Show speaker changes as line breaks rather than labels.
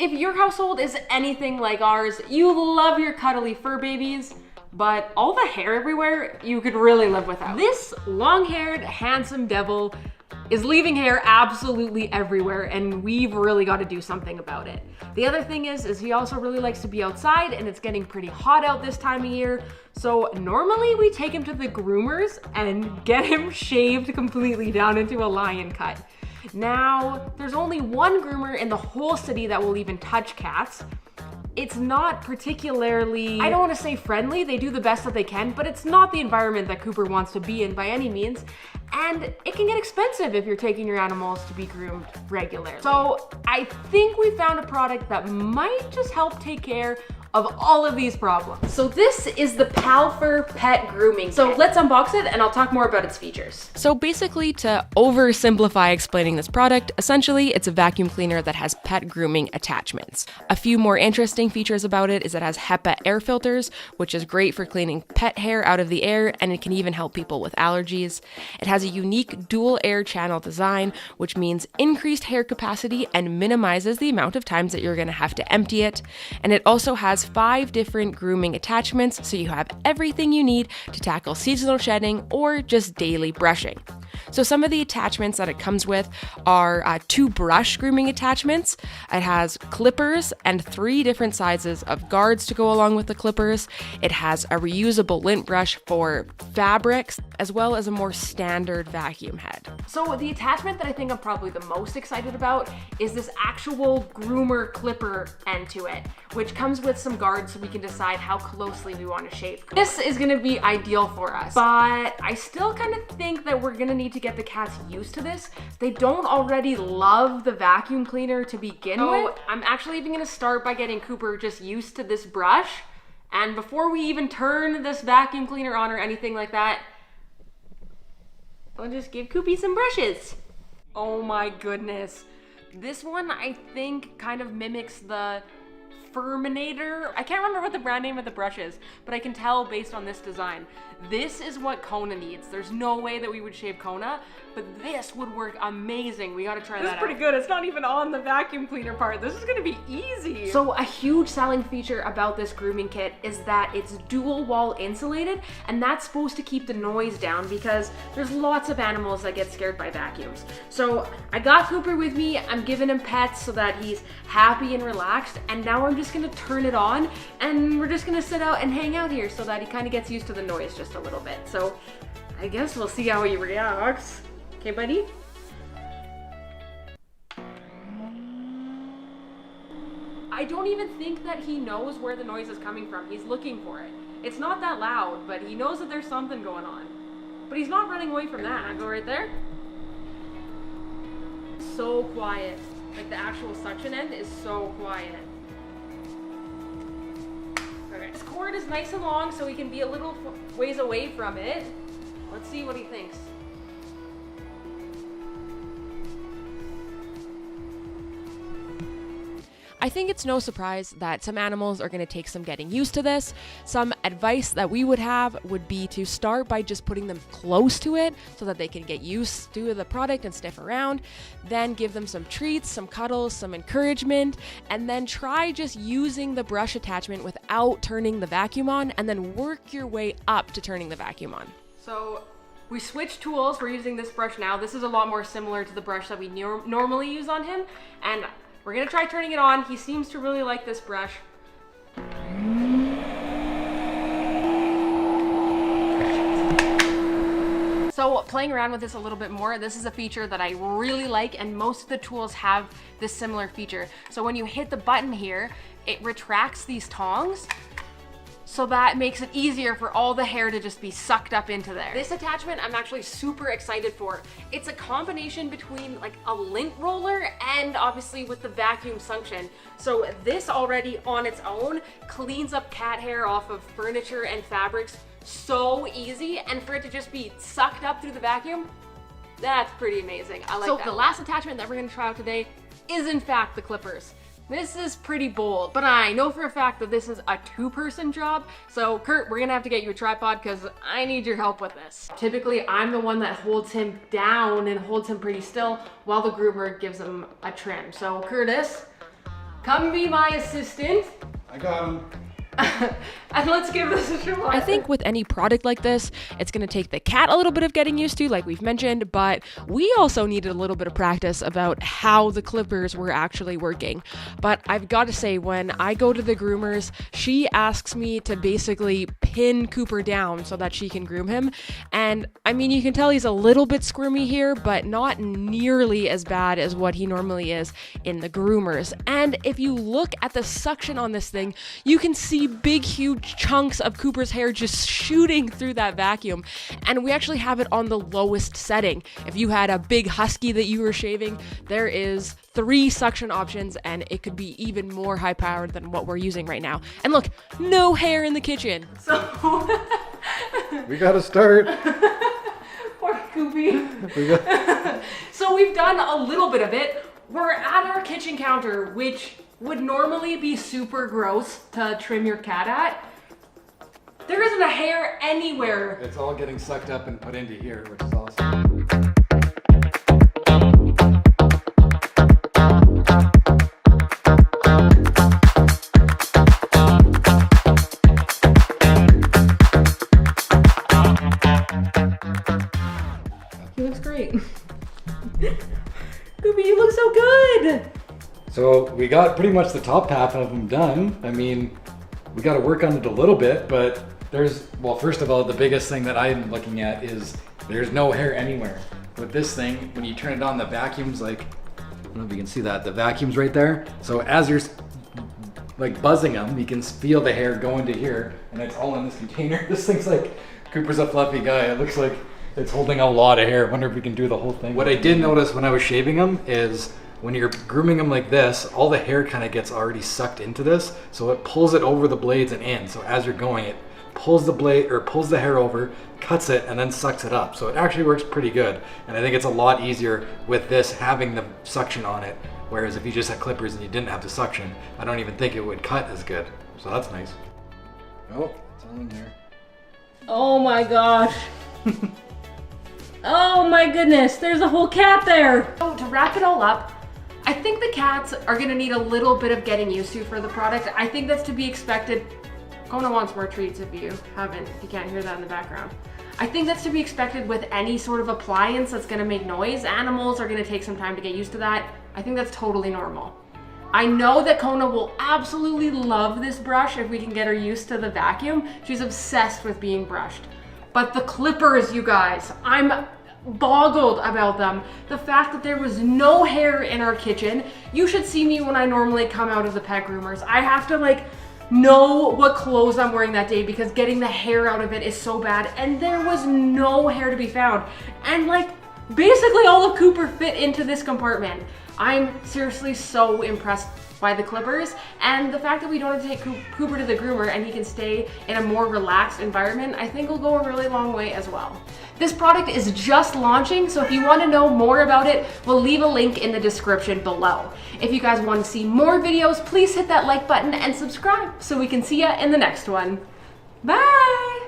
If your household is anything like ours, you love your cuddly fur babies, but all the hair everywhere, you could really live without. This long-haired, handsome devil is leaving hair absolutely everywhere, and we've really got to do something about it. The other thing is he also really likes to be outside, and it's getting pretty hot out this time of year. So normally we take him to the groomers and get him shaved completely down into a lion cut. Now, there's only one groomer in the whole city that will even touch cats. It's not particularly, I don't want to say friendly, they do the best that they can, but it's not the environment that Cooper wants to be in by any means. And it can get expensive if you're taking your animals to be groomed regularly. So I think we found a product that might just help take care of all of these problems. So this is the PalFur Pet Grooming Kit. So let's unbox it and I'll talk more about its features. So basically, to oversimplify explaining this product, essentially it's a vacuum cleaner that has pet grooming attachments. A few more interesting features about it is it has HEPA air filters, which is great for cleaning pet hair out of the air, and it can even help people with allergies. It has a unique dual air channel design, which means increased hair capacity and minimizes the amount of times that you're gonna have to empty it. And it also has 5 different grooming attachments, so you have everything you need to tackle seasonal shedding or just daily brushing. So some of the attachments that it comes with are 2 brush grooming attachments. It has clippers and 3 different sizes of guards to go along with the clippers. It has a reusable lint brush for fabrics, as well as a more standard vacuum head. So the attachment that I think I'm probably the most excited about is this actual groomer clipper end to it, which comes with some guards so we can decide how closely we want to shave. This is gonna be ideal for us, but I still kind of think that we're gonna need to get the cats used to this. They don't already love the vacuum cleaner to begin with. I'm actually even gonna start by getting Cooper just used to this brush. And before we even turn this vacuum cleaner on or anything like that, I'll just give Koopy some brushes. Oh my goodness. This one, I think, kind of mimics the Furminator. I can't remember what the brand name of the brush is, but I can tell based on this design. This is what Kona needs. There's no way that we would shave Kona, but this would work amazing. We gotta try that out. This is pretty good. It's not even on the vacuum cleaner part. This is gonna be easy. So a huge selling feature about this grooming kit is that it's dual wall insulated, and that's supposed to keep the noise down because there's lots of animals that get scared by vacuums. So I got Cooper with me. I'm giving him pets so that he's happy and relaxed, and now I'm just gonna turn it on and we're just gonna sit out and hang out here so that he kind of gets used to the noise just a little bit. So I guess we'll see how he reacts. Okay, buddy? I don't even think that he knows where the noise is coming from. He's looking for it. It's not that loud, but he knows that there's something going on. But he's not running away from that. Go right there. So quiet. Like the actual suction end is so quiet. Okay. This cord is nice and long, so we can be a little ways away from it. Let's see what he thinks. I think it's no surprise that some animals are going to take some getting used to this. Some advice that we would have would be to start by just putting them close to it so that they can get used to the product and sniff around. Then give them some treats, some cuddles, some encouragement, and then try just using the brush attachment without turning the vacuum on, and then work your way up to turning the vacuum on. So we switched tools. We're using this brush now. This is a lot more similar to the brush that we normally use on him, and we're gonna try turning it on. He seems to really like this brush. So playing around with this a little bit more, this is a feature that I really like, and most of the tools have this similar feature. So when you hit the button here, it retracts these tongs, so that makes it easier for all the hair to just be sucked up into there. This attachment I'm actually super excited for. It's a combination between like a lint roller and obviously with the vacuum suction. So this already on its own cleans up cat hair off of furniture and fabrics so easy, and for it to just be sucked up through the vacuum, that's pretty amazing. I like that. So the last attachment that we're gonna try out today is in fact the clippers. This is pretty bold, but I know for a fact that this is a 2-person job. So Kurt, we're gonna have to get you a tripod because I need your help with this. Typically, I'm the one that holds him down and holds him pretty still while the groomer gives him a trim. So Curtis, come be my assistant.
I got him.
And let's give this a try.
I think with any product like this, it's going to take the cat a little bit of getting used to, like we've mentioned, but we also needed a little bit of practice about how the clippers were actually working. But I've got to say, when I go to the groomers, she asks me to basically pin Cooper down so that she can groom him. And I mean, you can tell he's a little bit squirmy here, but not nearly as bad as what he normally is in the groomers. And if you look at the suction on this thing, you can see big, huge chunks of Cooper's hair just shooting through that vacuum. And we actually have it on the lowest setting. If you had a big husky that you were shaving, there is 3 suction options, and it could be even more high powered than what we're using right now. And look, no hair in the kitchen.
So
We gotta start.
poor Koopy. So we've done a little bit of it. We're at our kitchen counter, which would normally be super gross to trim your cat at. There isn't a hair anywhere.
It's all getting sucked up and put into here, which is awesome.
He looks great. Koopy, you look so good.
So we got pretty much the top half of them done. I mean, we got to work on it a little bit, but well, first of all, the biggest thing that I'm looking at is there's no hair anywhere. With this thing, when you turn it on, the vacuum's like, I don't know if you can see that, the vacuum's right there. So as you're like buzzing them, you can feel the hair go into here, and it's all in this container. This thing's like, Cooper's a fluffy guy. It looks like it's holding a lot of hair. I wonder if we can do the whole thing. What I did notice when I was shaving them is when you're grooming them like this, all the hair kind of gets already sucked into this, so it pulls it over the blades and in. So as you're going, it pulls the blade or pulls the hair over, cuts it, and then sucks it up. So it actually works pretty good. And I think it's a lot easier with this having the suction on it. Whereas if you just had clippers and you didn't have the suction, I don't even think it would cut as good. So that's nice. Oh, it's all in there.
Oh my gosh. Oh my goodness, there's a whole cat there. So to wrap it all up, I think the cats are gonna need a little bit of getting used to for the product. I think that's to be expected. Kona wants more treats if you can't hear that in the background. I think that's to be expected with any sort of appliance that's gonna make noise. Animals are gonna take some time to get used to that. I think that's totally normal. I know that Kona will absolutely love this brush if we can get her used to the vacuum. She's obsessed with being brushed. But the clippers, you guys, I'm boggled about them. The fact that there was no hair in our kitchen. You should see me when I normally come out of the pet groomers. I have to like know what clothes I'm wearing that day because getting the hair out of it is so bad. And there was no hair to be found. And like basically all of Cooper fit into this compartment. I'm seriously so impressed by the clippers, and the fact that we don't have to take Cooper to the groomer and he can stay in a more relaxed environment, I think will go a really long way as well. This product is just launching, so if you want to know more about it, we'll leave a link in the description below. If you guys want to see more videos, please hit that like button and subscribe so we can see ya in the next one. Bye!